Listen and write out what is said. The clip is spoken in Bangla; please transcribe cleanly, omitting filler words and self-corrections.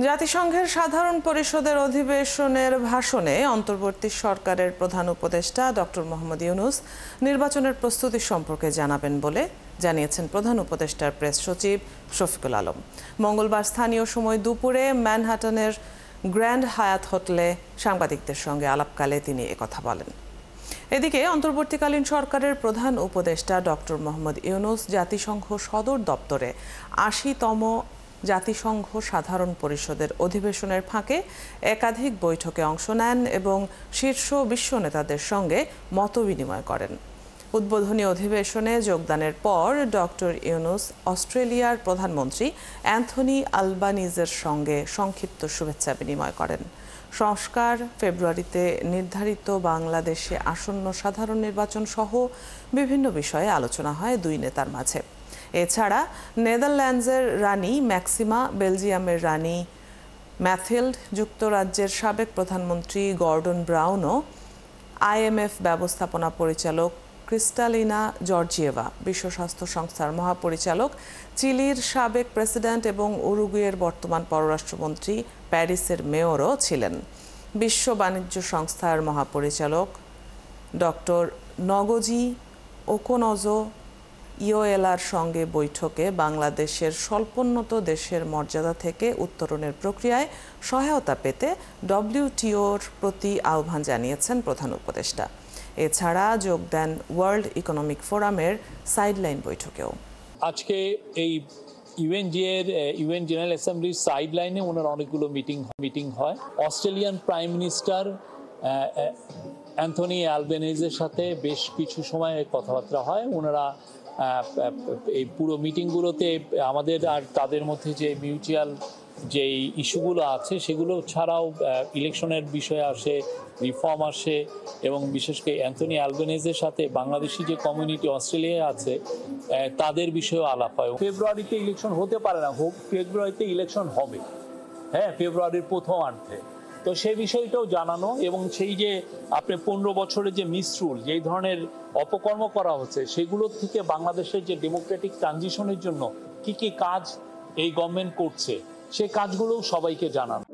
জাতিসংঘের সাধারণ পরিষদের অধিবেশনের ভাষণে অন্তর্বর্তী সরকারের প্রধান উপদেষ্টা ডক্টর মোহাম্মদ ইউনূস নির্বাচনের প্রস্তুতি সম্পর্কে জানাবেন বলে জানিয়েছেন প্রধান উপদেষ্টার প্রেস সচিব শফিকুল আলম। মঙ্গলবার স্থানীয় সময় দুপুরে ম্যানহাটনের গ্র্যান্ড হায়াত হোটেলে সাংবাদিকদের সঙ্গে আলাপকালে তিনি একথা বলেন। এদিকে অন্তর্বর্তীকালীন সরকারের প্রধান উপদেষ্টা ডক্টর মোহাম্মদ ইউনূস জাতিসংঘ সদর দপ্তরে ৮০তম জাতিসংঘ সাধারণ পরিষদের অধিবেশনের ফাঁকে একাধিক বৈঠকে অংশ নেন এবং শীর্ষ বিশ্ব নেতাদের সঙ্গে মতবিনিময় করেন। উদ্বোধনী অধিবেশনে যোগদানের পর ডক্টর ইউনূস অস্ট্রেলিয়ার প্রধানমন্ত্রী অ্যান্থনি আলবানিজের সঙ্গে সংক্ষিপ্ত শুভেচ্ছা বিনিময় করেন। সংস্কার, ফেব্রুয়ারিতে নির্ধারিত বাংলাদেশে আসন্ন সাধারণ নির্বাচন সহ বিভিন্ন বিষয়ে আলোচনা হয় দুই নেতার মাঝে। এছাড়া নেদারল্যান্ডসের রানী ম্যাক্সিমা, বেলজিয়ামের রানী ম্যাথিল্ড, যুক্তরাজ্যের সাবেক প্রধানমন্ত্রী গর্ডন ব্রাউনও, IMF ব্যবস্থাপনা পরিচালক ক্রিস্টালিনা জর্জিয়েভা, বিশ্ব স্বাস্থ্য সংস্থার মহাপরিচালক, চিলির সাবেক প্রেসিডেন্ট এবং উরুগুয়ের বর্তমান পররাষ্ট্রমন্ত্রী প্যারিসের মেয়রও ছিলেন। বিশ্ব বাণিজ্য সংস্থার মহাপরিচালক ডক্টর নগজি ওকোনজো ইওএলার সঙ্গে বৈঠকে বাংলাদেশের স্বল্পোন্নত দেশের মর্যাদা থেকে উত্তরণের প্রক্রিয়ায় সহায়তা পেতে WTOর প্রতি আহ্বান জানিয়েছেন প্রধান উপদেষ্টা। এছাড়া যোগ দেন ওয়ার্ল্ড ইকোনমিক ফোরামের সাইডলাইন বৈঠকেও। আজকে এই ইউএন জেনারেল অ্যাসেম্বলির সাইডলাইনে ওনার অনেকগুলো মিটিং হয়। অস্ট্রেলিয়ান প্রাইম মিনিস্টার অ্যান্থনি অ্যালবেনিজের সাথে বেশ কিছু সময় কথাবার্তা হয়। ওনারা এই পুরো মিটিংগুলোতে আমাদের আর তাদের মধ্যে যে মিউচুয়াল যে ইস্যুগুলো আছে সেগুলো ছাড়াও ইলেকশনের বিষয় আসে, রিফর্ম আসে এবং বিশেষ করে অ্যান্থনি অ্যালবেনিজের সাথে বাংলাদেশি যে কমিউনিটি অস্ট্রেলিয়ায় আছে তাদের বিষয়েও আলাপ হয়। ফেব্রুয়ারিতে ইলেকশন হতে পারে না, ফেব্রুয়ারিতে ইলেকশন হবে, হ্যাঁ, ফেব্রুয়ারির প্রথমার্ধে। তো সেই বিষয়টাও জানানো এবং সেই যে আপনি 15 বছরের যে মিসরুল, যেই ধরনের অপকর্ম করা হচ্ছে সেগুলোর থেকে বাংলাদেশের যে ডেমোক্রেটিক ট্রানজিশনের জন্য কি কি কাজ এই গভর্নমেন্ট করছে সেই কাজগুলোও সবাইকে জানানো।